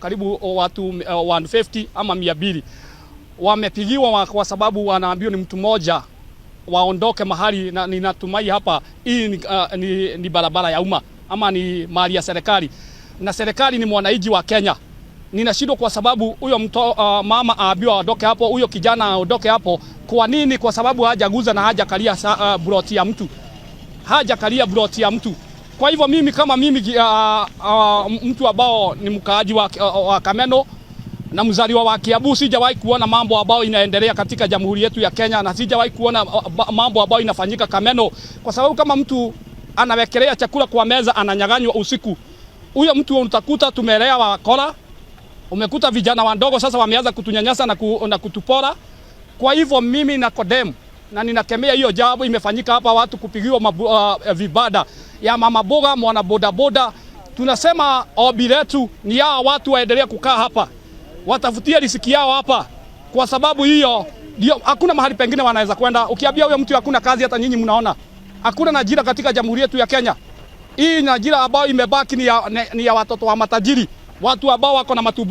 Karibu watu 150 ama 200 wamepigiwa kwa sababu wanaambiwa ni mtu mmoja waondoke mahali, na ninatumai hapa hii ni barabara ya umma ama ni mali ya serikali, na serikali ni mwananchi wa Kenya. Ninashindwa kwa sababu huyo mama aambiwa aondoke hapo, huyo kijana aondoke hapo. Kwa nini? Kwa sababu hajaguza na hajakalia broti ya mtu, hajakalia broti ya mtu. Kwa hivyo mimi kama mtu ambao ni mkaaji wa Kameno na mzaliwa wa Kiambu, sijawahi kuona mambo ambayo inaendelea katika jamhuri yetu ya Kenya, na sijawahi kuona mambo ambayo inafanyika Kameno. Kwa sababu kama mtu anawekelea chakula kwa meza ananyaganywa usiku, huyo mtu utakuta tumelea wakora, umekuta vijana wadogo sasa wameanza kutunyanyasa na kutupora. Kwa hivyo mimi na condemn na ninakemea hiyo jambo imefanyika hapa, watu kupigiwa vibada ya mama boga, mwana boda boda. Tunasema ombi letu ni ya watu waendelee kukaa hapa, watafutia riziki yao hapa, kwa sababu hiyo ndio hakuna mahali pengine wanaweza kwenda. Ukiambia huyo mtu hakuna kazi, hata nyinyi mnaona hakuna ajira katika jamhuri yetu ya Kenya. Hii ajira ambayo imebaki ni ya watoto wa matajiri, watu ambao wako na matumbo